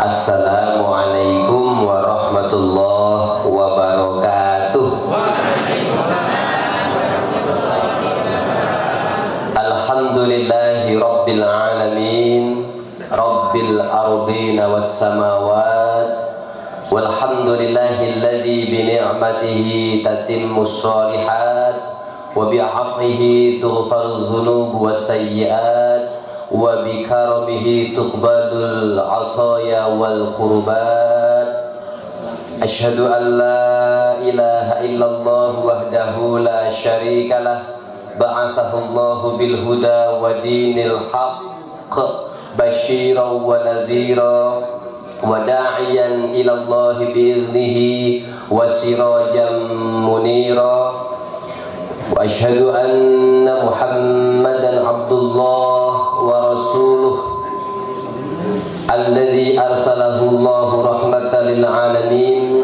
Assalamualaikum warahmatullahi wabarakatuh. Alhamdulillahi rabbil alamin, rabbil ardina was samawat, walhamdulillahi alladzi bi ni'matihi tatimmus shalihat wa bi 'afwihi tughfaruz dzunub was sayyi'at wa bi karamihi tuqbalul ataya wal qurbat. Asyhadu an la ilaha illallah wahdahu la syarikalah, ba'athahu Allahu bil huda wa dinil haqq basyiran wa nadhira wa da'iyan ila Allah bi idnihi wa sirajan munira. Wa asyhadu anna Muhammadan abdullah wa rasuluh alladzi arsalahu Allahu rahmatan lil alamin.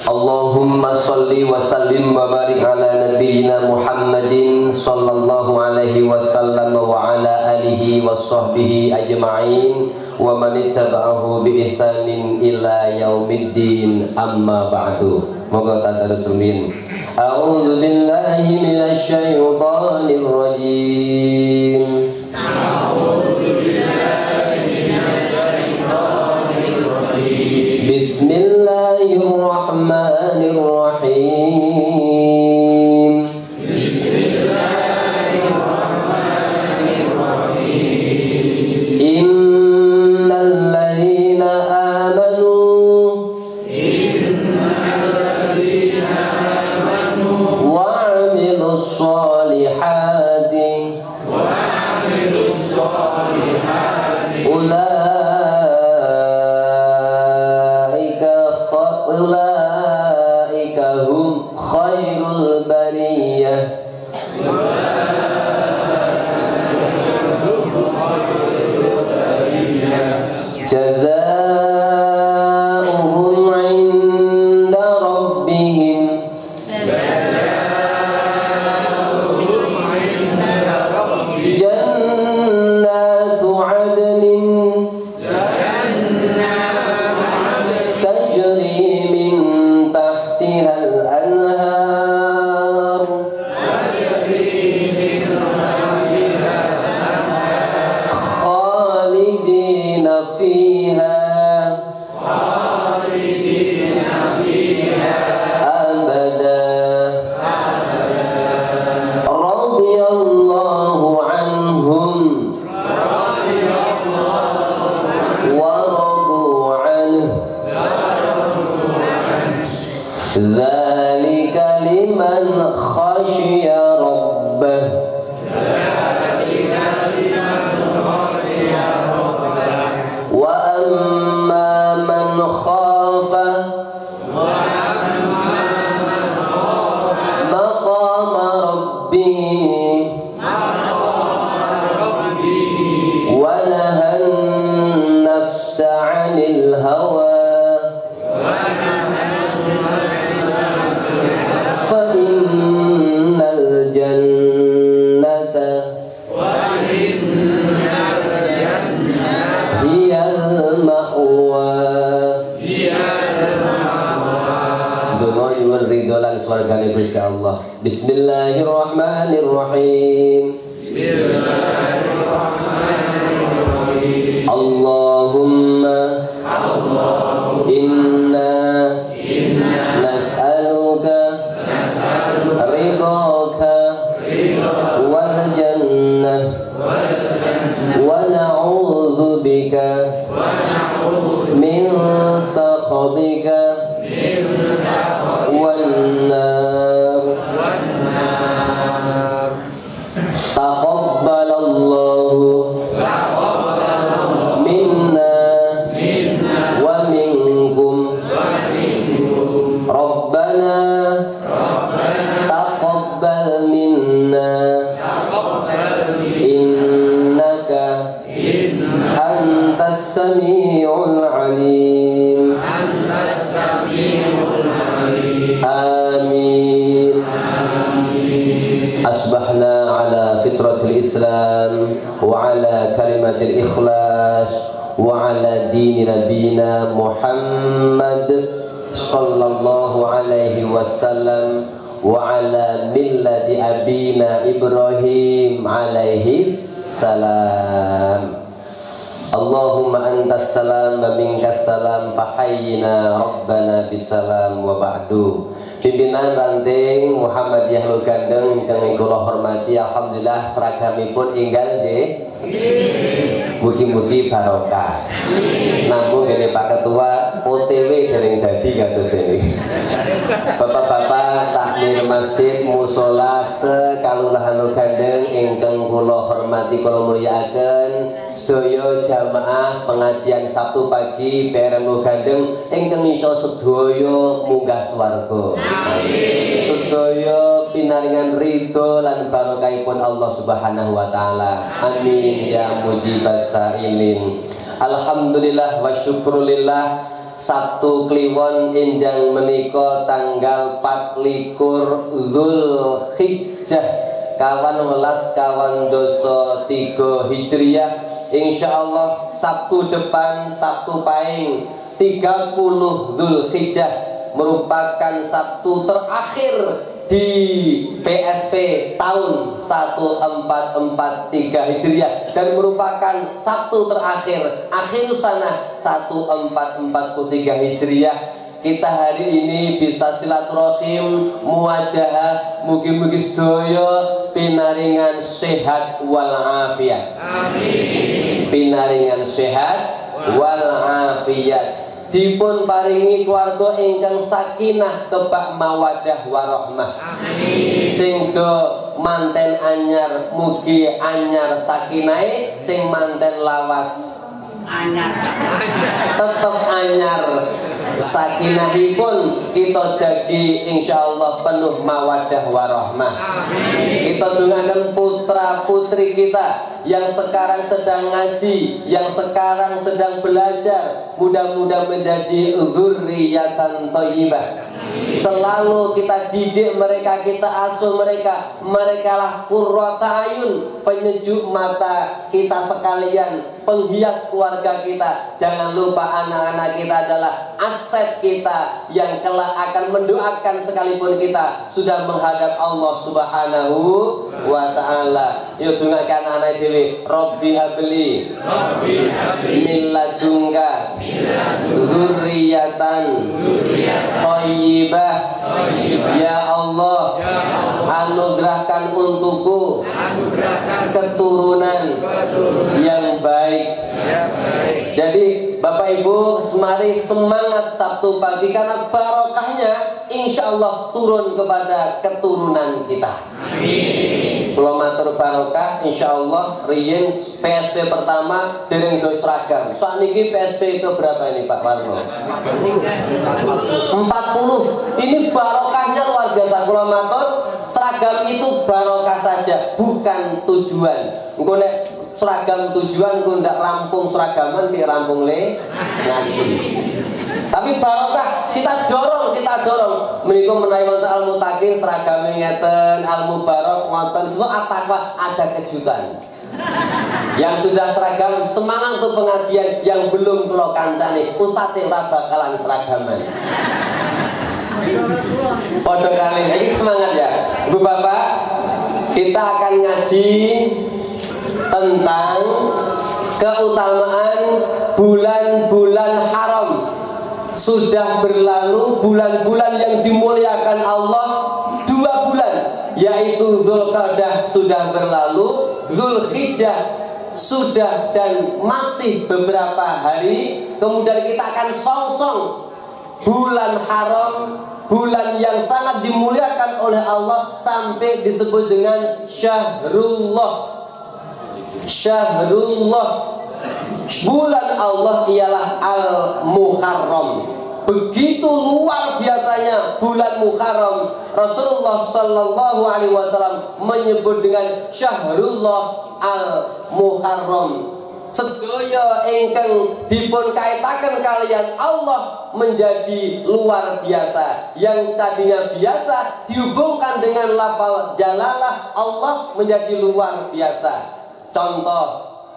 Allahumma salli wa sallim wa barik ala nabiyyina Muhammadin sallallahu alaihi wasallam wa ala alihi wa sahbihi ajma'in wa man ittaba'ahu bi ihsanin ila yaumiddin, amma ba'du. Moga tadarus min. A'udzu billahi minasy syaithanir rajim. A'udzu billahi minasy syaithanir rajim. Bismillahirrahmanirrahim. Bismillahirrahmanirrahim. Innal ladzina amanu wa 'amilus sholihati ulaika hum khairul bariyah. Jazaohum 'inda rabbihim jannatu 'adnin tajri min tahtihal anhar khalidina fiha abada radiyallahu anhum wa radu anhu dzalika liman khasyiya rabbah. Wa amma man khafa maqama rabbih wa nahan nafsa 'anil hawa fa innal jannata hiyal ma'wa. Dono yuwun ridho lan swargane Gusti Allah. Bismillahirrahmanirrahim. Allahumma inna nas'aluka ridhaka wal jannah wa na'udzu bika min sakhatika wan nar. Taqabbalallahu minna wa minkum Rabbana taqabbal minna innaka antas samiul alim. Amin. Asbahna ala fitratil Islam wa ala kalimatil ikhlas wa ala dini nabina Muhammad sallallahu alaihi wasallam wa ala millati abina Ibrahim alaihi salam. Allahumma antas salam wa minkas salam fahayyina rabbana bisalam wa ba'du. Pimpinan ranting Muhammadiyah Lugandeng ingkang kula hormati, alhamdulillah seragamipun enggal nggih. Mugi-mugi barokah. Namun gini Pak Ketua OTW dereng dadi kados ini. Bapak-bapak takmir masjid musola sekalurahan Lugandeng ingkang kula hormati kula mulyakaken, sedaya jamaah pengajian Sabtu pagi PRN Lugandeng ingkang isa sedaya munggah swarga. Amin. Sedaya pinaringan ridho lan barokahipun Allah Subhanahu wa taala. Amin ya mujibas sailin. Alhamdulillah wa syukrulillah. Sabtu Kliwon enjang menika tanggal 24 Zulhijjah kawan 3 Hijriah. Insyaallah Sabtu depan, Sabtu paing 30 Zulhijjah merupakan Sabtu terakhir di PSP tahun 1443 Hijriah dan merupakan Sabtu terakhir akhir sana 1443 Hijriah. Kita hari ini bisa silaturahim muwajahah, mugi-mugi sedaya pinaringan sehat wal afiat. Amin. Pinaringan sehat wal afiat. Dipun paringi keluarga ingkang sakinah kebak mawadah warahmah. Amin. Sing do manten anyar mugi anyar sakinahe, sing manten lawas anyar tetep anyar sakinahipun kita jagi insyaallah penuh mawadah warahmah. Amin. Kita dongaken putra putri kita yang sekarang sedang ngaji, yang sekarang sedang belajar, mudah-mudahan menjadi dzurriyyatan thayyibah. Selalu kita didik mereka, kita asuh mereka. Mereka lah qurrata ayun, penyejuk mata kita sekalian, penghias keluarga kita. Jangan lupa anak-anak kita adalah aset kita yang kelak akan mendoakan sekalipun kita sudah menghadap Allah Subhanahu wa taala. Yuk dongaken anak dhewe, Rabbi habli min ladunka dzurriyyatan thayyibah. Ya Allah, anugerahkan untukku keturunan yang baik. Jadi Bapak Ibu semari semangat Sabtu pagi karena barokahnya insya Allah turun kepada keturunan kita. Amin. Kula matur barokah insya Allah. Riyen PSP pertama dereng do seragam. Sakniki PSP ke berapa ini Pak Warno? 40. Ini barokahnya luar biasa. Kula matur seragam itu barokah saja, bukan tujuan. Engko nek seragam tujuan ku ndak rampung seragaman ki rampung le ngaji. Tapi barokah kita dorong menika menawi wonten al mutakin seragame ngeten, al mubarok wonten sesuk apa ada kejutan. Yang sudah seragam semangat untuk pengajian, yang belum kula kancani ustaz ora bakalan seragaman. Podo kali ini semangat ya Ibu Bapak. Kita akan ngaji tentang keutamaan bulan-bulan haram. Sudah berlalu bulan-bulan yang dimuliakan Allah 2 bulan, yaitu Dzulqa'dah sudah berlalu, Dzulhijjah sudah dan masih beberapa hari. Kemudian kita akan songsong bulan haram, bulan yang sangat dimuliakan oleh Allah sampai disebut dengan Syahrullah. Bulan Allah ialah Al-Muharram. Begitu luar biasanya bulan Muharram. Rasulullah sallallahu alaihi wasallam menyebut dengan Syahrullah Al-Muharram. sedaya ingkang dipun kaitaken kalian Allah menjadi luar biasa. Yang tadinya biasa dihubungkan dengan lafal jalalah, Allah menjadi luar biasa. Contoh,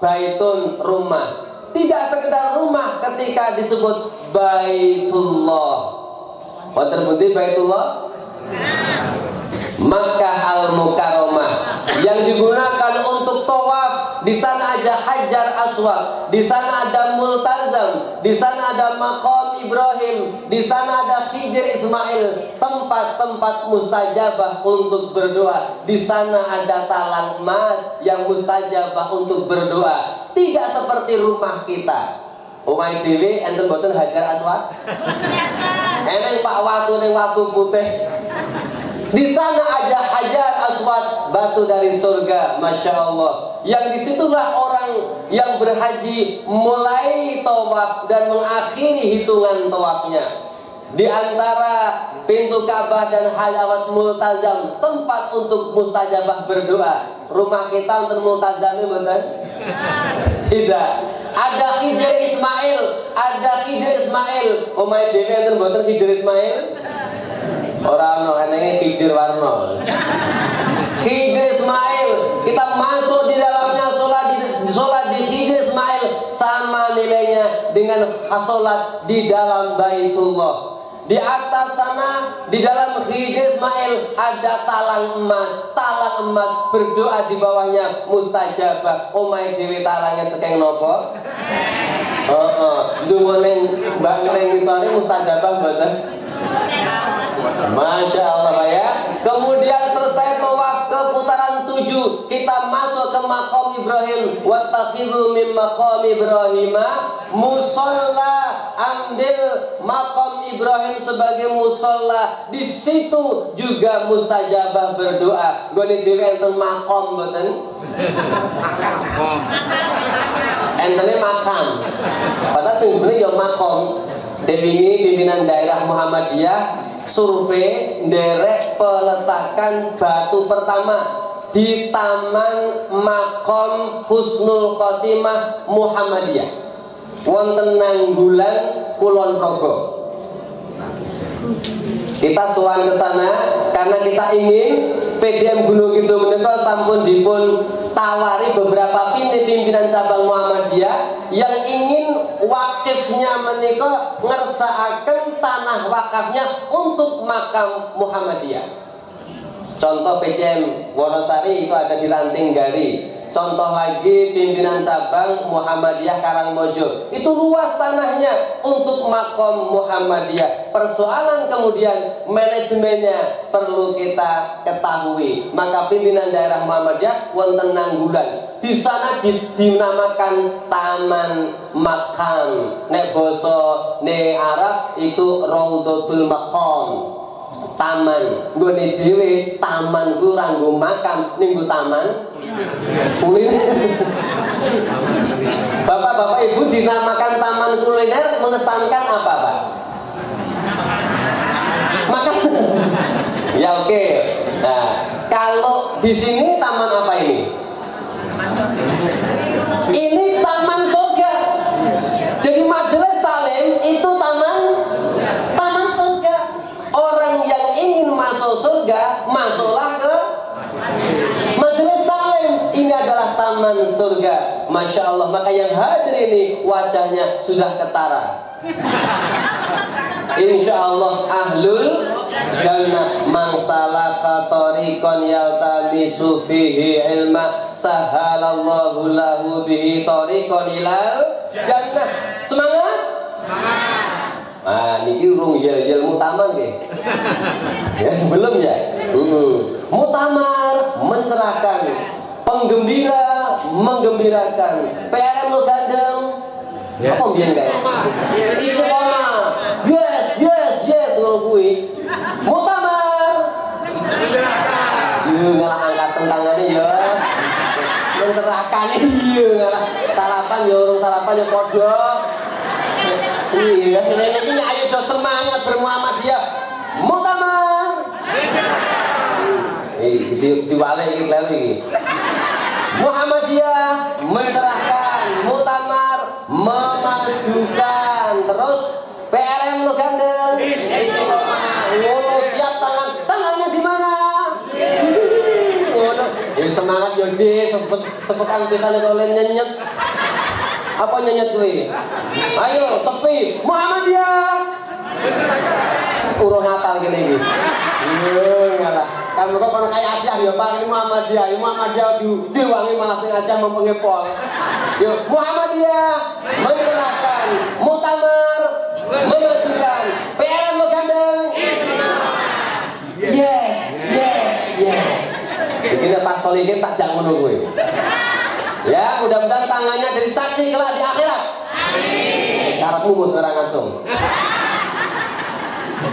baitun, rumah. Tidak sekedar rumah ketika disebut Baitullah. Wonten pundi Baitullah? Makkah Al-Mukarramah yang digunakan untuk tawaf. Di sana ada Hajar Aswad, di sana ada Multazam, di sana ada Maqam Ibrahim, di sana ada Hijr Ismail, tempat-tempat mustajabah untuk berdoa. Di sana ada talang emas yang mustajabah untuk berdoa. Tidak seperti rumah kita. Omah dhewe enten boten Hajar Aswad? Eneng Pak watu ning watu putih. Di sana ada Hajar Aswad, batu dari surga, masya Allah. Yang disitulah orang yang berhaji mulai tawaf dan mengakhiri hitungan tawafnya. Di antara pintu Ka'bah dan Hajar Multazam, tempat untuk mustajabah berdoa. Rumah kita untuk multazamnya betul? Tidak. Ada Hijr Ismail, ada Hijr Ismail. Omah dhewe enten mboten Hijr Ismail? Orang no, enaknya Hijr Warno. Hijr Ismail, kita masuk di dalamnya, sholat di Hijr Ismail sama nilainya dengan sholat di dalam Baitullah. Di atas sana, di dalam Hijr Ismail ada talang emas. Talang emas berdoa di bawahnya mustajabah. Omai dewi talangnya sekeng nopo? Dungo neng mbak neng isore mustajabah betul. Masya Allah Pak ya. Kemudian selesai tawaf ke putaran 7, kita masuk ke Maqam Ibrahim. Wattakhidhu min maqam Ibrahim musalla. Ambil Maqam Ibrahim sebagai musalla. Di situ juga mustajabah berdoa. Gone dhewe enten maqam mboten? Entene makam. Padahal sebenarnya ya maqam. Dewi pimpinan daerah Muhammadiyah survei nderek peletakan batu pertama di Taman Maqam Husnul Khotimah Muhammadiyah wonten Nanggulan Kulon Progo. Kita sowan ke sana karena kita ingin PDM Gunung Kidul menika sampun dipun tawari beberapa pimpinan cabang Muhammadiyah yang ingin wakifnya menika ngersakaken tanah wakafnya untuk makam Muhammadiyah. Contoh PCM Wonosari itu ada di Rantinggari. Contoh lagi pimpinan cabang Muhammadiyah Karangmojo, itu luas tanahnya untuk makam Muhammadiyah. Persoalan kemudian manajemennya perlu kita ketahui. Maka pimpinan daerah Muhammadiyah wonten Nanggulan, di sana dinamakan Taman Makam. Nek basa ne Arab itu Raudhatul Maqam. Taman, nggone dhewe taman ku ora nggo makam, ning nggo taman kuliner. Bapak-bapak Ibu, dinamakan taman kuliner mengesankan apa, Pak? Makan. Ya oke. Nah, kalau di sini taman apa ini? Ini taman surga. Jadi majelis taklim itu taman surga. Orang yang ingin masuk surga, masuklah ke majelis taklim. Ini adalah taman surga. Masya Allah. Maka yang hadir ini wajahnya sudah ketara. Insya Allah ahlul jannah. Man salaka tariqan yaltamisu fihi ilma sahalallahu lahu bihi tariqan ilal jannah. Semangat. Ah, niki urung yel muktamar nggih. Ya, belum ya? Muktamar mencerahkan, penggembira menggembirakan. PRM lo gandeng. Apa mbiyen kae? Istiqomah. Yes ngono kuwi. Muktamar. Yo ngalah angkat tentangane ya. Mencerahkan iya ngalah sarapan ya urung sarapan ya padha. Iya, ini ayo do semangat bermuhammadiyah. Muktamar. Diwale iki lelu iki. Muhammadiyah mencerahkan, semangat yo de sepekan pisane kok nyenyet. Apa nyenyet kuwi? Ayo sepi Muhammadiyah. Urung hafal kene iki. Yo ngalah. Kamu kok kono kaya Asyah ya Pak, ini Muhammadiyah. Muhammadiyah diwangi malah sing Asyah mempengepol. Yo Muhammadiyah mengenalkan muktamar memajukan PLN Megandeng. Yes. Ini pas solihin tak jangan ngono kowe. Ya, mudah-mudahan tangannya dari saksi kelak di akhirat. Amin. Sekarang mus sekarang langsung.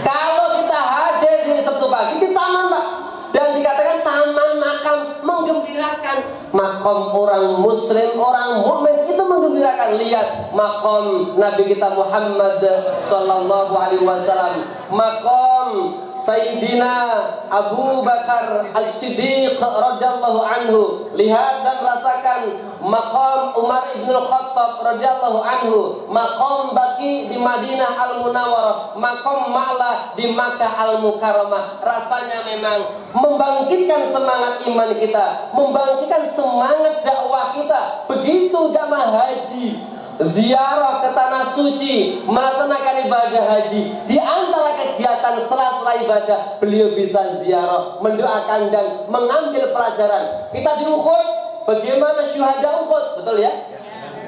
Kalau kita hadir di Sabtu pagi di taman Pak, dan dikatakan taman makam menggembirakan. Makam orang muslim, orang mukmin itu menggembirakan. Lihat makam Nabi kita Muhammad sallallahu alaihi wasallam, makam Sayyidina Abu Bakar As-Siddiq radhiyallahu anhu. Lihat dan rasakan makam Umar ibn Khattab radhiyallahu anhu, makam Baqi di Madinah Al-Munawwarah, makam Ma'la di Makkah Al-Mukarramah. Rasanya memang membangkitkan semangat iman kita, membangkitkan semangat dakwah kita. Begitu jamaah haji ziarah ke tanah suci, melaksanakan ibadah haji. Di antara kegiatan sela-sela ibadah, beliau bisa ziarah, mendoakan dan mengambil pelajaran. Kita di Uhud, bagaimana syuhada Uhud, betul ya?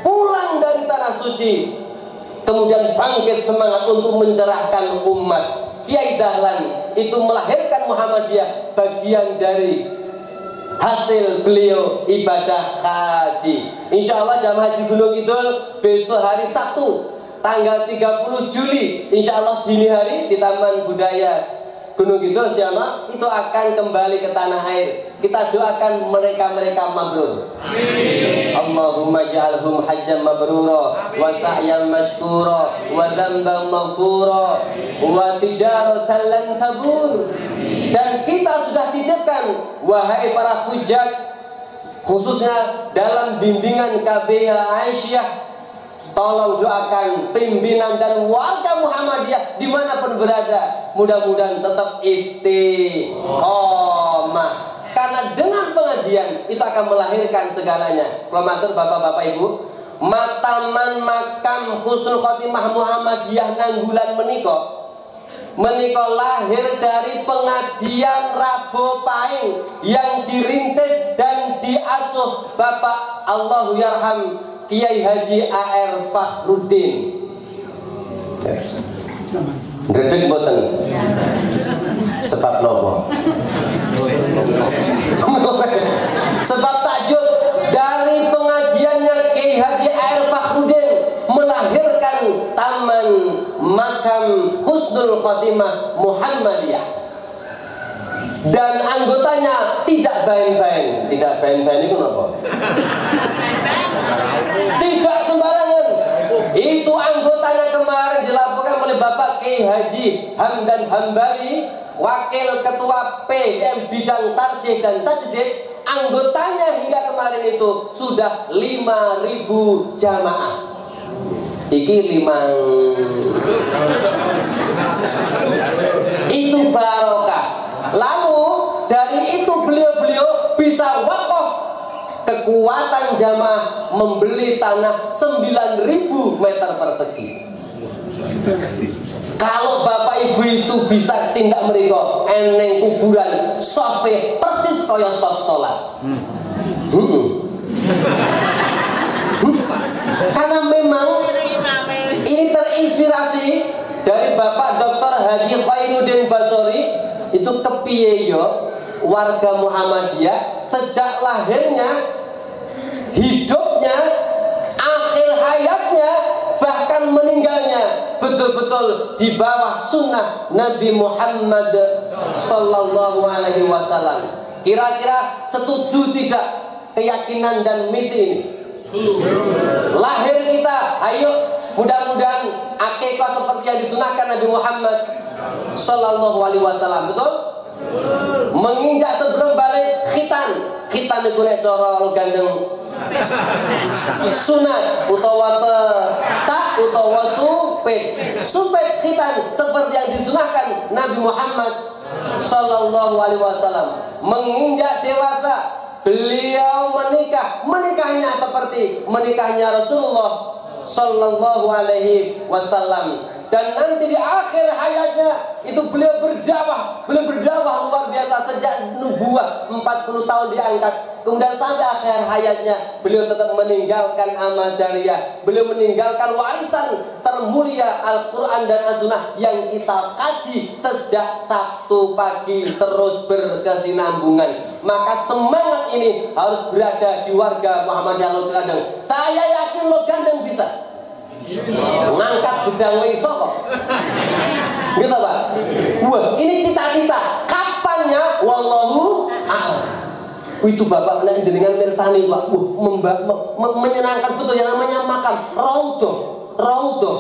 Pulang dari tanah suci, kemudian bangkit semangat untuk mencerahkan umat. Kiai Dahlan itu melahirkan Muhammadiyah, bagian dari hasil beliau ibadah haji. Insya Allah jamaah haji Gunung Kidul besok hari Sabtu tanggal 30 Juli insya Allah dini hari di Taman Budaya Gunung Kidul Siana itu akan kembali ke tanah air. Kita doakan mereka-mereka mabrur. Amin. Allahumma ja'alhum hajjan mabrura wa sa'yan mashkura wa dhanban maghfura wa tijaratan lan tabur. Dan kita sudah titipkan, wahai para hujjaj, khususnya dalam bimbingan KBH Aisyah, tolong doakan pimpinan dan warga Muhammadiyah dimanapun berada, mudah-mudahan tetap istiqomah. Karena dengan pengajian itu akan melahirkan segalanya. Kalau matur bapak-bapak ibu, mataman makam Husnul Khotimah Muhammadiyah Nanggulan menika lahir dari pengajian Rabo Paing yang dirintis dan diasuh Bapak Allahu Yarham Kiai Haji A.R. Fakhruddin. Gredeg mboten. Sebab nopo? Sebab tajuk dari pengajiannya Kiai Haji A.R. Fakhruddin melahirkan taman makam Husnul Khotimah Muhammadiyah. Dan anggotanya tidak bain-bain. Tidak bain-bain itu apa? Tidak sembarangan. Itu anggotanya kemarin dilaporkan oleh Bapak Kiai Haji Hamdan Hambali, Wakil Ketua PM Bidang Tarjih dan Tajdid. Anggotanya hingga kemarin itu sudah 5.000 jamaah. Iki 5 itu barokah. Lalu dari itu beliau bisa wakaf kekuatan jamaah membeli tanah 9.000 meter persegi. Kalau bapak ibu itu bisa tindak mereka eneng kuburan sofe persis kaya sof sholat. Karena memang ini terinspirasi dari Bapak Dr. Haji Khairuddin Basori. Itu kepiye yo warga Muhammadiyah sejak lahirnya, hidupnya, akhir hayatnya, bahkan meninggalnya betul-betul di bawah sunnah Nabi Muhammad sallallahu alaihi wasallam. Kira-kira setuju tidak keyakinan dan misi ini? Lahir kita, ayo mudah-mudahan akikah seperti yang disunahkan Nabi Muhammad sallallahu alaihi wasallam, betul? Menginjak sebelum balik khitan itu nek cara gandeng sunat utawa tak utawa supet khitan seperti yang disunahkan Nabi Muhammad sallallahu alaihi wasallam. Menginjak dewasa beliau menikah. Menikahnya seperti menikahnya Rasulullah Sallallahu Alaihi Wasallam. Dan nanti di akhir hayatnya itu beliau berdakwah luar biasa sejak nubuah 40 tahun diangkat. Kemudian sampai akhir hayatnya beliau tetap meninggalkan amal jariyah. Beliau meninggalkan warisan termulia Al-Quran dan As-Sunnah yang kita kaji sejak Sabtu pagi terus berkesinambungan. Maka semangat ini harus berada di warga Muhammadiyah Lo Gandeng. Saya yakin Lo Gandeng bisa ngangkat gedang iso kok. Gitu Pak. Wah, ini cita-cita. Kapannya? Wallahu a'lam. Itu Bapak jenengan mirsani Pak. Menyenangkan betul yang namanya makam Raudhah.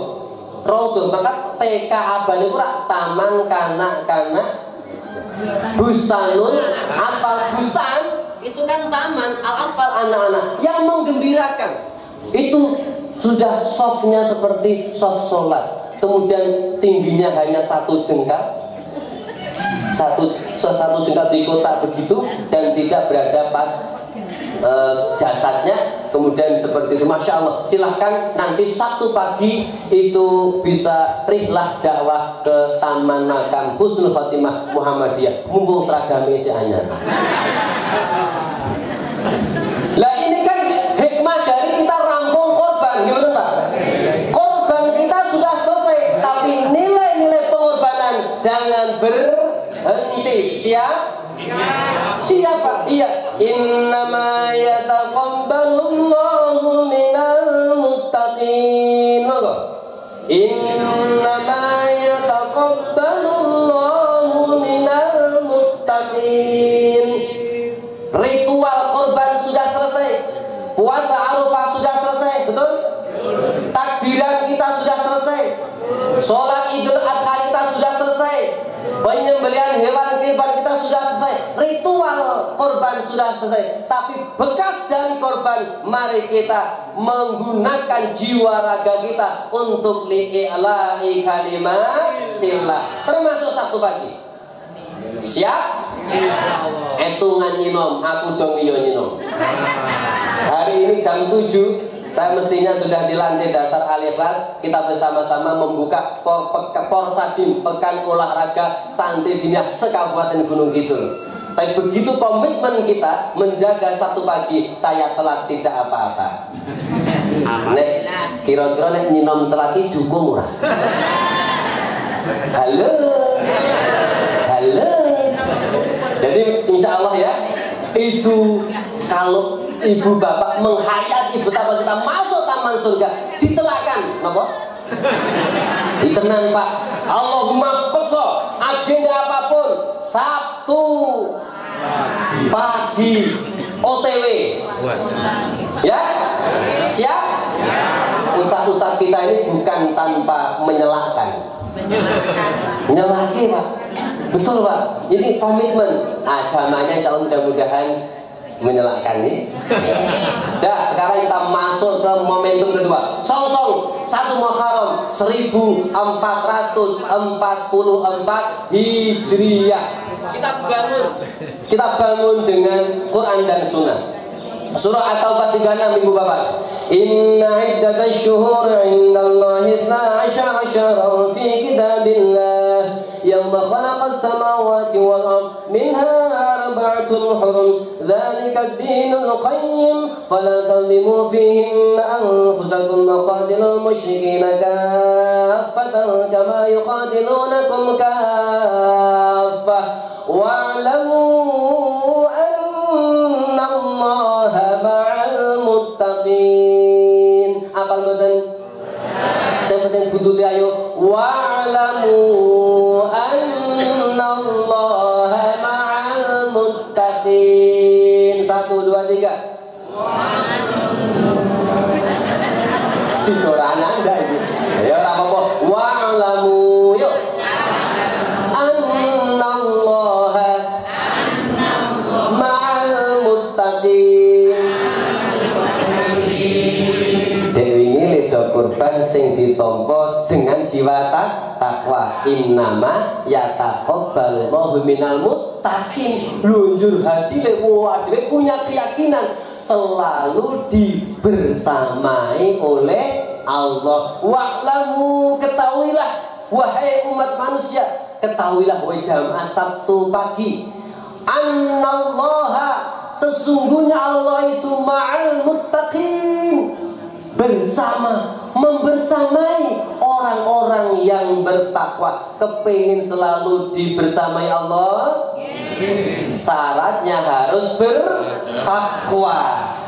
Maka TK Abane ku rak taman kanak-kanak Bustanul Atfal. Bustan itu kan taman, Al-Atfal anak-anak yang menggembirakan. Itu sudah softnya seperti soft sholat, kemudian tingginya hanya 1 jengkal, satu jengkal di kotak begitu, dan tidak berada pas jasadnya. Kemudian seperti itu, masya Allah. Silahkan nanti Sabtu pagi itu bisa rihlah dakwah ke Taman Makam Husnul Khotimah Muhammadiyah. Mumpung seragamnya si anyar. Lah ini kan hikmah dari kita rampung korban, gimana Pak? Korban kita sudah selesai, tapi nilai-nilai pengorbanan jangan berhenti. Siapa? Iya. Innama yataqabbalullahu minal muttaqin. Innama yataqabbalullahu minal muttaqin. Ritual korban sudah selesai. Puasa Arafah sudah selesai, betul? Takbiran kita sudah selesai. Sholat Idul Adha kita sudah selesai. Penyembelihan hewan kurban kita sudah selesai. Ritual korban sudah selesai. Tapi bekas dari korban, mari kita menggunakan jiwa raga kita untuk li'i'la'i kalimatillah. Termasuk Sabtu pagi. Siap? Etungan nyinom, aku dong iyo nyinom. Hari ini jam 7 saya mestinya sudah di lantai dasar Al-Ikhlas. Kita bersama-sama membuka Porsadim, Pekan Olahraga Santri Diniyah se-Kabupaten Gunung Kidul. Tapi begitu komitmen kita menjaga Sabtu pagi, saya telat tidak apa-apa. Nek kira-kira nek nyinom telat iki dukung ora? Halo. Jadi insya Allah ya, itu kalau ibu bapak menghayati betapa kita masuk taman surga, diselakkan, napa? Ditenan Pak. Allahumma pekso agenda apapun Sabtu pagi OTW. Ya? Siap? Ustaz-ustaz kita ini bukan tanpa menyelakkan. Menyelaki Pak. Betul Pak, ini komitmen. Agamanya insya Allah mudah-mudahan menyelakkan nih. Dah, sekarang kita masuk ke momentum kedua. Song 1 Muharram 1444 Hijriah. Kita bangun dengan Quran dan Sunnah. Surah At-Taubah 36 Ibu Bapak. Inna iddatash shuhur 'indallahi 12 syahran fi kitabillah yawma khalaqas samawati wal ard minha arba'atun hurum dzalika ad-dinul qayyim fala tadhlimu fihinna anfusakum wa qatilul musyrikeena kaffatan kama yuqatilunakum kaffah wa'lamu anna Allaha ma'al muttaqin. Apal mboten? Sing penting buntuti ayo wa'lamu anna Allaha ma'al muttaqin. 1 2 3. Si Quran Anda ini. Ya ora apa-apa. Wa'lamu yuk. Anna Allaha ma'al muttaqin. Dewi ini lidah kurban sing ditompo dengan jiwa takwa. Innama yataqabbalullahu minal muttaqin. Lunjur hasilnya dhewe punya keyakinan selalu dibersamai oleh Allah. Wa'lamu, ketahuilah wahai umat manusia, ketahuilah wahai jamaah Sabtu pagi, annallaha, sesungguhnya Allah itu ma'al muttaqin, bersama, membersamai orang-orang yang bertakwa. Kepingin selalu dibersamai Allah? Syaratnya harus bertakwa,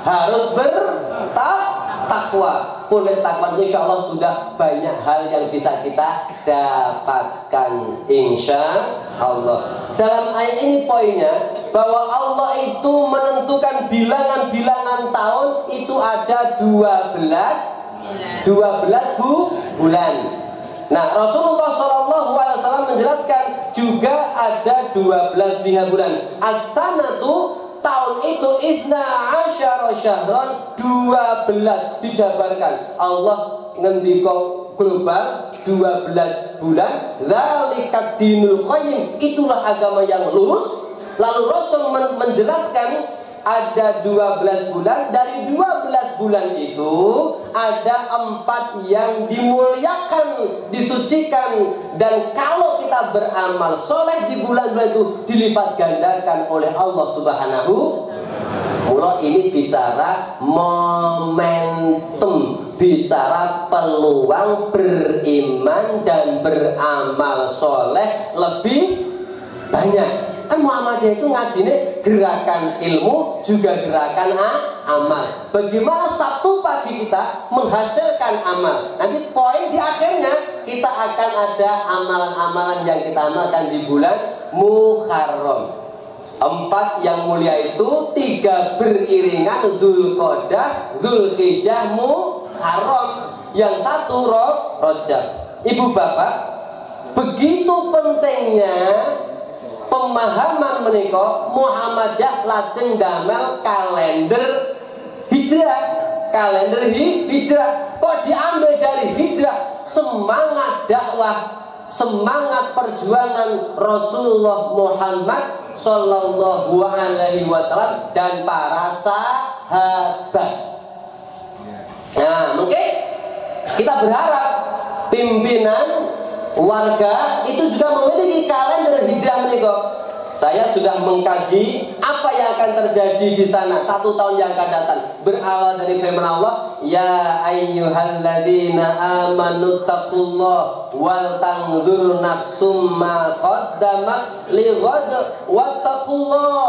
harus bertakwa. Boleh takwa, insya Allah sudah banyak hal yang bisa kita dapatkan, insya Allah. Dalam ayat ini poinnya bahwa Allah itu menentukan bilangan-bilangan tahun itu ada 12 bulan. Nah, Rasulullah SAW menjelaskan juga ada 12 bulan. As-sanatu, tahun itu isna asyara syahron, 12 dijabarkan. Allah ngendika global 12 bulan. Dzalika dinul qayyim, itulah agama yang lurus. Lalu Rasul menjelaskan ada 12 bulan. Dari 12 bulan itu ada 4 yang dimuliakan, disucikan. Dan kalau kita beramal soleh di bulan-bulan itu dilipat gandakan oleh Allah Subhanahu. Mula ini bicara momentum, bicara peluang beriman dan beramal soleh lebih banyak. Kan Muhammadiyah itu ngajinya gerakan ilmu juga gerakan amal. Bagaimana Sabtu pagi kita menghasilkan amal? Nanti poin di akhirnya kita akan ada amalan-amalan yang kita amalkan di bulan Muharram. 4 yang mulia itu 3 beriringan, Dzulqa'dah, Dzulhijjah, Muharram. Yang 1 Rajab. Ibu bapak, begitu pentingnya pemahaman menika Muhammadiyah lajeng damel kalender hijrah. Kalender hijrah kok diambil dari hijrah? Semangat dakwah, semangat perjuangan Rasulullah Muhammad Sallallahu Alaihi Wasallam dan para sahabat. Nah, mungkin kita berharap pimpinan warga itu juga memiliki kalender hijrah menika. Saya sudah mengkaji apa yang akan terjadi di sana 1 tahun yang akan datang. Berawal dari firman Allah, ya ayyuhalladzina amanu taqullah wal tanzur nafsum ma qaddamat lighad wattaqullah.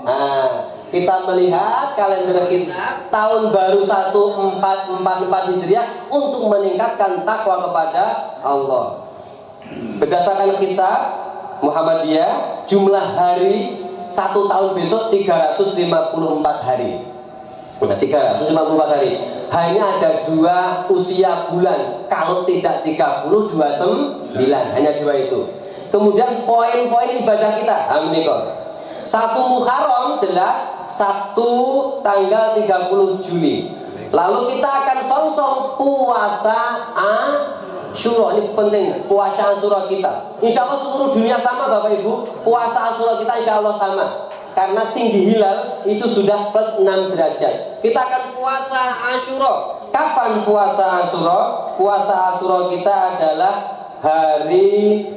Nah, kita melihat kalender kita tahun baru 1444 Hijriah untuk meningkatkan takwa kepada Allah. Berdasarkan kisah Muhammadiyah, jumlah hari 1 tahun besok 354 hari. Nah, 354 hari. Hanya ada 2 usia bulan. Kalau tidak 30, 29. Hanya 2 itu. Kemudian poin-poin ibadah kita. Amin. 1 Muharram jelas Sabtu tanggal 30 Juli. Lalu kita akan song-song puasa Asyura. Ini penting, puasa Asyura kita. Insya Allah seluruh dunia sama Bapak Ibu. Puasa Asyura kita insya Allah sama. Karena tinggi hilal itu sudah plus 6 derajat. Kita akan puasa Asyura. Kapan puasa Asyura? Puasa Asyura kita adalah hari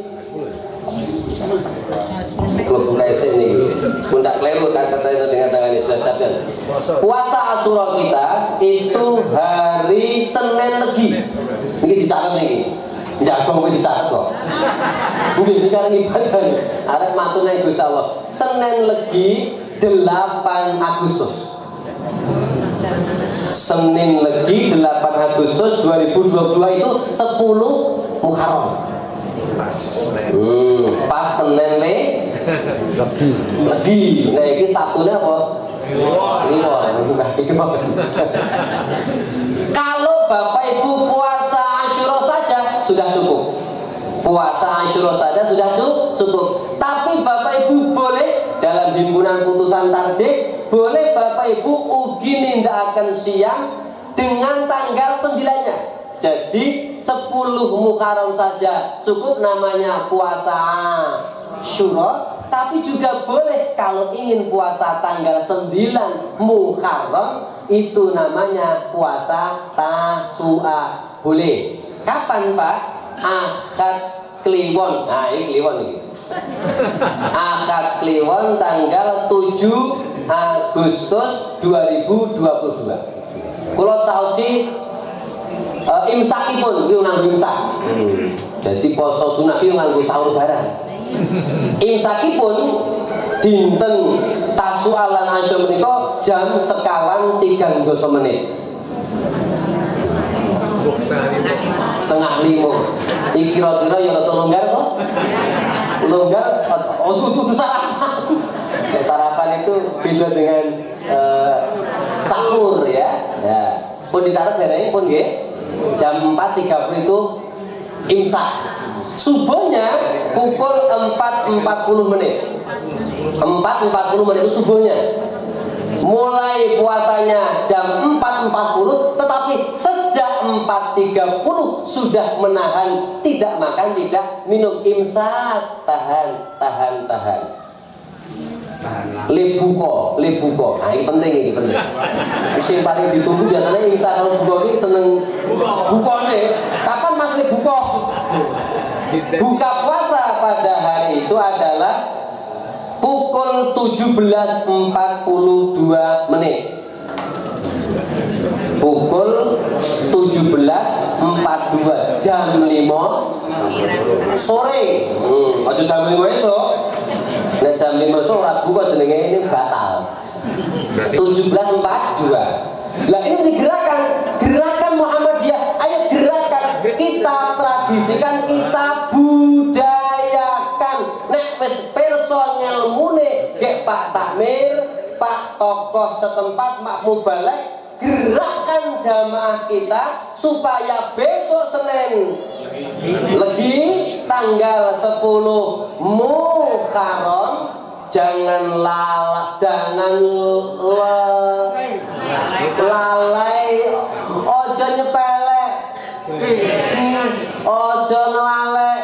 Kalau buka ini pundak keliru kan kata itu dengan tangan ini sudah sabdan. Puasa Asyura kita itu hari Senin Legi. Ini dicatat nih. Jago kuwi dicatat kok. Mungkin iki kan ibadah. Arek matune Gusti Allah. Senin Legi 8 Agustus. Senin Legi 8 Agustus 2022 itu 10 Muharram. Pas Senin Legi. Nah iki Sabtune apa? Lima. Kalau Bapak Ibu puasa Asyura saja sudah cukup. Puasa Asyura saja sudah cukup. Tapi Bapak Ibu boleh dalam himpunan putusan tarjih, boleh Bapak Ibu ugi nindakaken siang dengan tanggal 9-nya. Jadi 10 Muharram saja cukup namanya puasa Asyura. Tapi juga boleh kalau ingin puasa tanggal 9 Muharram, itu namanya puasa Tasu'a. Boleh. Kapan Pak? Ahad Kliwon. Nah ini Kliwon ini. Ahad Kliwon tanggal 7 Agustus 2022. Kalau caosi imsakipun itu nganggo imsak. Jadi poso sunah itu nganggo sahur bareng. Imsakipun dinten Tasu'a lan Asyura menika jam 1:30 menit. Setengah 5. Iki kira-kira ya rada longgar to? Longgar tuh sarapan. Sarapan itu beda dengan sahur ya. Ya. Pun dicatat bareng pun nggih. Jam 4.30 itu imsak. Subuhnya pukul 4.40 menit. 4.40 menit itu subuhnya. Mulai puasanya jam 4.40, tetapi sejak 4.30 sudah menahan tidak makan, tidak minum, imsak, tahan. Lebuko. Nah, ini penting. Yang paling ditunggu biasanya imsak kalau buko ini seneng bukone. Kapan Mas lebuko? Buka puasa pada hari itu adalah pukul 17.42 menit. Pukul 17.42 jam 5 sore. Aja jam 5 esuk. Nek jam 5 esuk ora buka jenenge ini batal. 17.42. Lah ini digerakkan, gerakan Muhammadiyah. Ayo gerakan, kita tradisikan, kita budayakan. Nek wis pirsa ngelmune gek Pak Takmir, Pak tokoh setempat, Mak Mubalek, gerakan jamaah kita supaya besok Senin Legi tanggal 10 Muharram jangan lalai, ojo nyepelek, ojo ngelalek,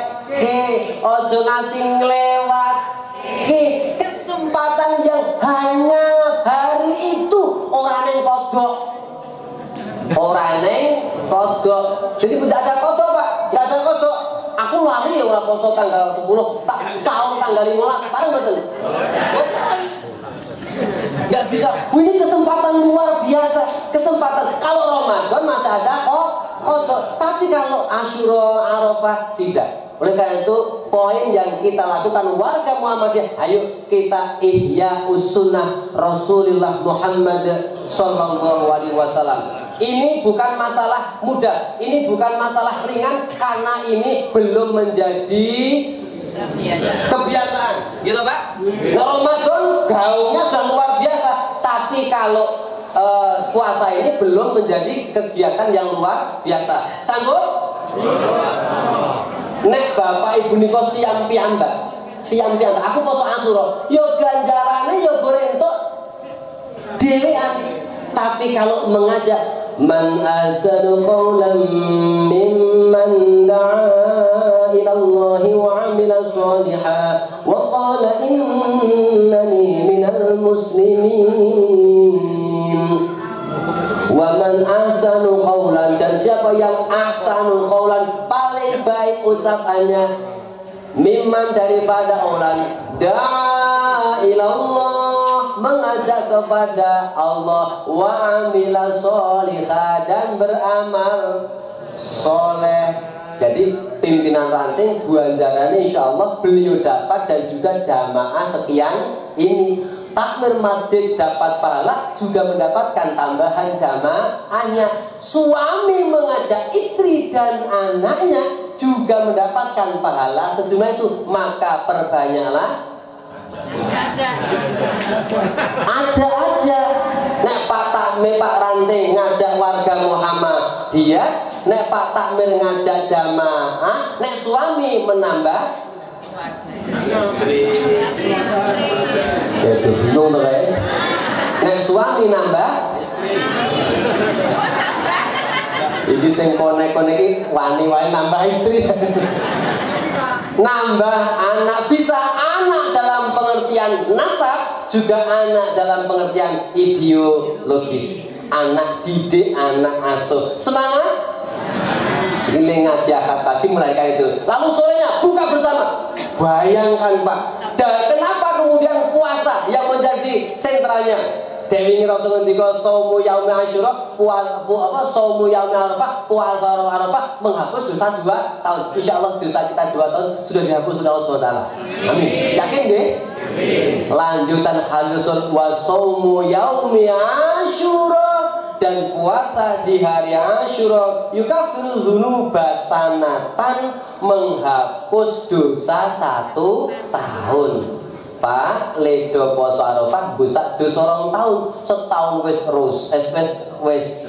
ojo ngasih ngelewat. Kesempatan yang hanya hari itu orang yang kodok. Jadi tidak ada kodok Pak, tidak ada kodok. Aku lari ya orang poso tanggal 10, tak sahur tanggal 15, parang betul. Nggak bisa. Ini kesempatan luar biasa, kesempatan. Kalau Ramadan masih ada kodok, tapi kalau Asyura, Arafah tidak. Oleh karena itu poin yang kita lakukan warga Muhammadiyah, ayo kita ihya sunnah Rasulullah Muhammad sallallahu alaihi wasallam. Ini bukan masalah mudah, ini bukan masalah ringan, karena ini belum menjadi kebiasaan, gitu Pak. Ramadan gaungnya sudah luar biasa, tapi kalau puasa ini belum menjadi kegiatan yang luar biasa. Sanggup? Nek bapak ibu niko siam piyambak, aku poso Asyura, yo ganjarane yo goreng entuk dhewean. Tapi kalau mengajak man azanu qawlan mimman da'a ila Allah wa 'amila shalihan wa qala innani minal muslimin. Wa man ahsanu qawlan, dan siapa yang ahsanu qawlan, paling baik ucapannya, mimman daripada orang da'a ilallah, mengajak kepada Allah, wa amila sholihah, dan beramal soleh. Jadi pimpinan ranting ganjarannya insya Allah beliau dapat, dan juga jamaah sekian ini. Takmir masjid dapat pahala, juga mendapatkan tambahan jamaahnya. Suami mengajak istri dan anaknya juga mendapatkan pahala sejumlah itu. Maka perbanyaklah aja. Nek Pak Takmir, Pak Ranting ngajak warga Muhammadiyah, nek Pak Takmir ngajak jamaah, nek suami menambah itu bingung tuh kayak. Nek suami nambah Ini sing konek-konek iki wani-wani nambah istri. Nambah anak, bisa anak dalam pengertian nasab, juga anak dalam pengertian ideologis. Anak didik, anak asuh. Semangat. Ini ngaji akad pagi mereka itu. Lalu sorenya buka bersama. Bayangkan Pak. Dan kenapa kemudian puasa yang menjadi sentralnya? Dewi ini Rasul ngendika saumu yaumi Asyura, saumu yaumi Arafah, puasa Arafah menghapus dosa 2 tahun. Insyaallah dosa kita 2 tahun sudah dihapus oleh Allah SWT. Amin. Yakin deh? Lanjutan halusul wa saumu yaumi Asyura, dan puasa di hari Asyura yukaffiru dzunuba sanatan, menghapus dosa 1 tahun. Pak, ledo poso Arafah busak dosa 2 tahun. Setahun wis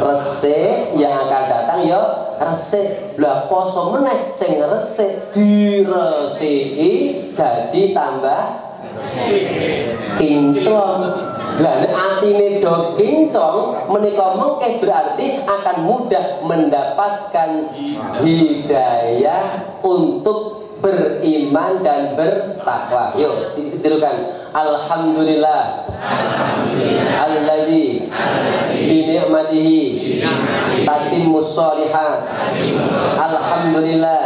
resik, yang akan datang ya resik. Lah poso meneh sing resik diresiki dadi tambah kinclong. Lah nek atine do kinclong menika mengke berarti akan mudah mendapatkan hidayah untuk beriman dan bertakwa. Yuk ditirukan. Alhamdulillah alladzi bi ni'matihi tatimmus sholihat. Alhamdulillah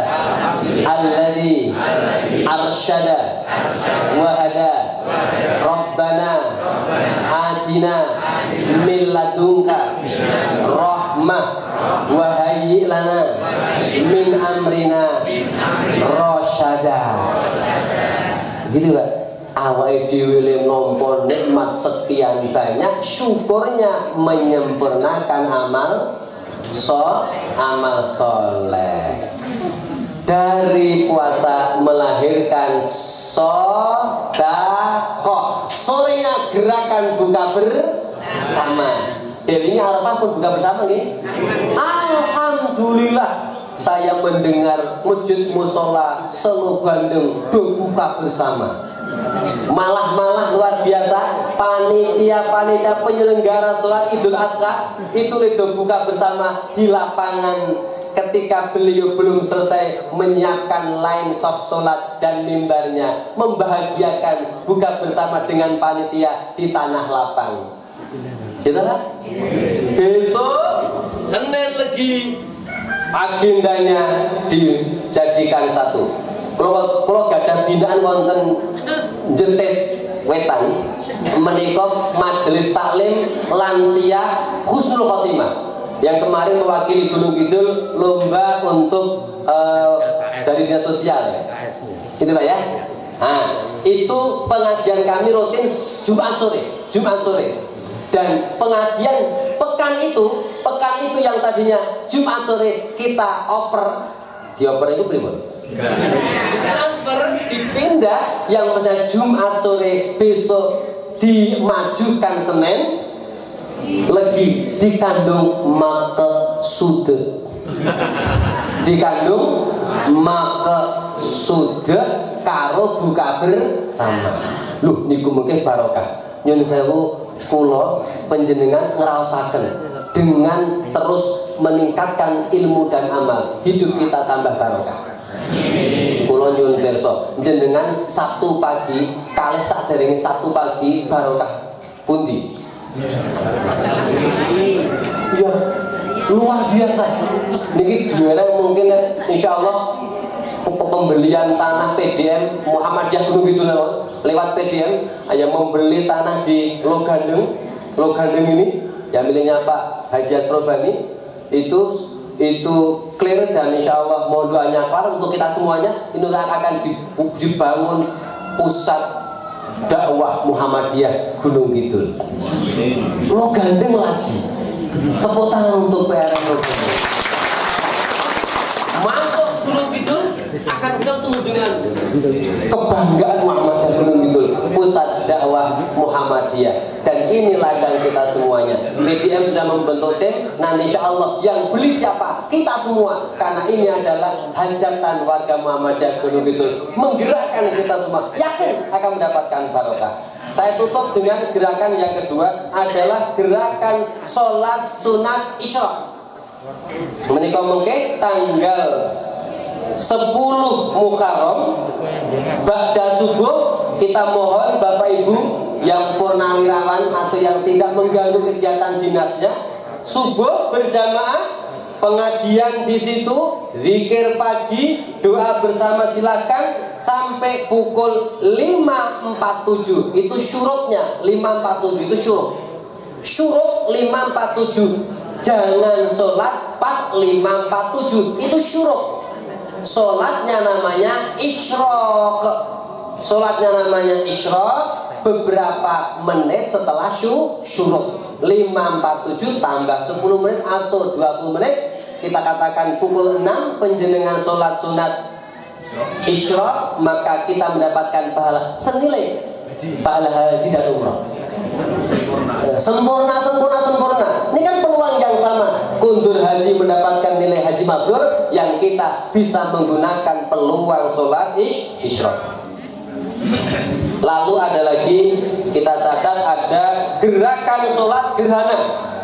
alladzi arsyada wa hada. Rabbana atina min ladunka rahmah wa hayyi lana min amrina rasyada. Gitu Pak. Awake dhewe le nampa nikmat sekian banyak, syukurnya menyempurnakan amal soleh. Dari puasa melahirkan sedekah. Sorenya gerakan buka bersama. Dewinya Arafah pun buka bersama nih. Alhamdulillah, saya mendengar masjid musola seluruh Bandung buka bersama. Malah luar biasa, panitia penyelenggara sholat Idul Adha itu ledo buka bersama di lapangan ketika beliau belum selesai menyiapkan line soft sholat dan mimbarnya, membahagiakan buka bersama dengan panitia di tanah lapang. Gitu lah. Besok Senin lagi agendanya dijadikan satu. Kalau gak ada binaan wonten Jetis Wetan menika majelis taklim lansia husnul khotimah yang kemarin mewakili Gunung Kidul lomba untuk dari dinas sosial. Itu Pak ya. Nah, itu pengajian kami rutin Jumat sore. Dan pengajian pekan itu yang tadinya Jumat sore kita dioper itu pripun? Transfer dipindah yang pada Jumat sore, besok dimajukan Senin lagi dikandung maksud karo buka bersama. Loh niku mungkin barokah. Nyun sewu kula panjenengan ngraosaken dengan terus meningkatkan ilmu dan amal, hidup kita tambah barokah. Kula nyuwun pirsa, jenengan Sabtu pagi kalih saderenge Sabtu pagi barokah pundi? Ya, luar biasa. Niki dereng mungkin insyaallah pembelian tanah PDM Muhammadiyah Gunung Kidul lewat PDM yang membeli tanah di Logandeng ini yang miliknya Pak Haji Asrobani itu clear, dan insya Allah mohon doanya kelar untuk kita semuanya. Ini akan dibangun pusat dakwah Muhammadiyah Gunung Kidul. Lo gandeng lagi. Tepuk tangan untuk PRM Logandeng. Masuk Gunung Kidul akan ketemu dengan kebanggaan Muhammadiyah Gunung Kidul, pusat dakwah Muhammadiyah. Dan ini ladang kita semuanya. PDM sudah membentuk tim. Nanti insya Allah yang beli siapa? Kita semua. Karena ini adalah hajatan warga Muhammadiyah Gunung Kidul, menggerakkan kita semua. Yakin akan mendapatkan barokah. Saya tutup dengan gerakan yang kedua adalah gerakan sholat sunat isyraq. Menika mengke tanggal 10 Muharram ba'da subuh, kita mohon Bapak Ibu yang purnawirawan atau yang tidak mengganggu kegiatan dinasnya, subuh berjamaah, pengajian di situ, zikir pagi, doa bersama silakan sampai pukul 5.47. Itu syurutnya 5.47 itu syurut. Syurut 5.47. Jangan sholat pas 5.47. Itu syurut. Sholatnya namanya isyraq. Sholatnya namanya isyraq beberapa menit setelah syurut. 5.47 tambah 10 menit atau 20 menit, kita katakan pukul 6 penjenengan sholat sunat isyraq, maka kita mendapatkan pahala senilai pahala haji dan umrah. Sempurna. Ini kan peluang yang sama. Kundur haji mendapatkan nilai haji mabrur, yang kita bisa menggunakan peluang sholat isyraq. Lalu ada lagi, kita catat, ada gerakan sholat gerhana.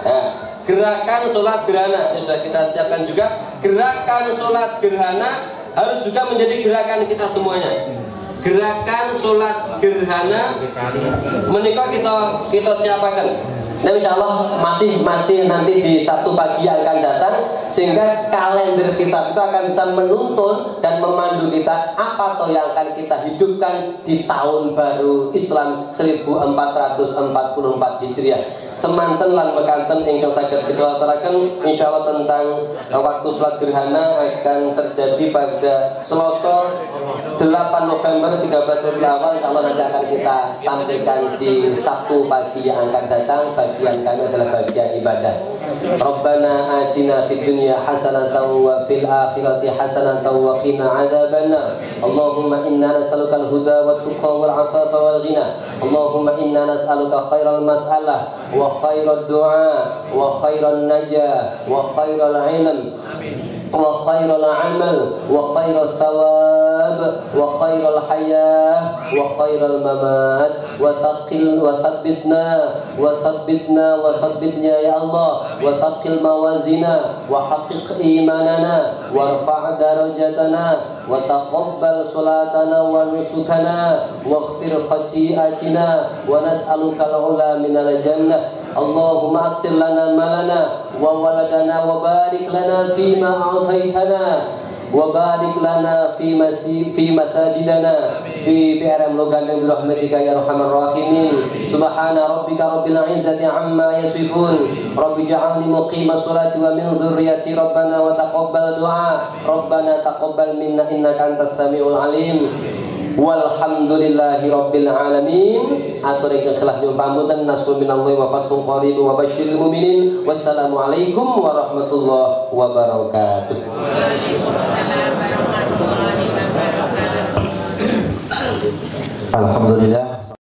Nah, gerakan sholat gerhana ini sudah kita siapkan juga. Gerakan sholat gerhana harus juga menjadi gerakan kita semuanya. Gerakan sholat gerhana menikah kita siapkan. Nah, insya Allah masih nanti di Sabtu pagi yang akan datang, sehingga kalender hisab itu akan bisa menuntun dan memandu kita apa toh yang akan kita hidupkan di tahun baru Islam 1444 Hijriah. Semanten lan mekanten ingkang saged kita aturaken insyaallah tentang waktu salat gerhana akan terjadi pada Selasa 8 November 13 Rabiul Awal. Insyaallah nanti akan kita sampaikan di Sabtu pagi yang akan datang. Bagian kami adalah bagian ibadah. Rabbana atina fid dunya hasanatan wa fil akhirati hasanatan wa qina adzabannar. Allahumma inna nas'aluka al-huda wat tuqa wal 'afafa wal ghina. Allahumma inna nas'aluka khairal mas'alah wa khairal du'a wa khairal najah wa khairal ilm wa khairal amal wa khairal thawab wa khairal hayah wa khairal mamat wa thaqqil wa thabbitna ya Allah wa thaqqil mawazina wa haqqiq imanana warfa' darajatana wa taqabbal salatana wa nusukana waghfir khati'atina wa nas'aluka al-'ula minal jannah. Allahumma aghfir lana malana wa waladana wa barik lana fima a'taitana wa barik lana fi masajidana fi bi'ram lugandang birahmatika ya arhamar rahimin. Subhana rabbika rabbil izzati amma yasifun. Rabbi ja'alni muqimas sholati wa min dzurriyyati rabbana wa taqabbal du'a. Rabbana taqabbal minna innaka antas samiul alim. Walhamdulillahi rabbil alamin. Atur ingkang kelah nyuwun pamunten, nasrun minallahi wa fathun qarib wa basyiril mu'minin. Wassalamualaikum warahmatullahi wabarakatuh. Alhamdulillah.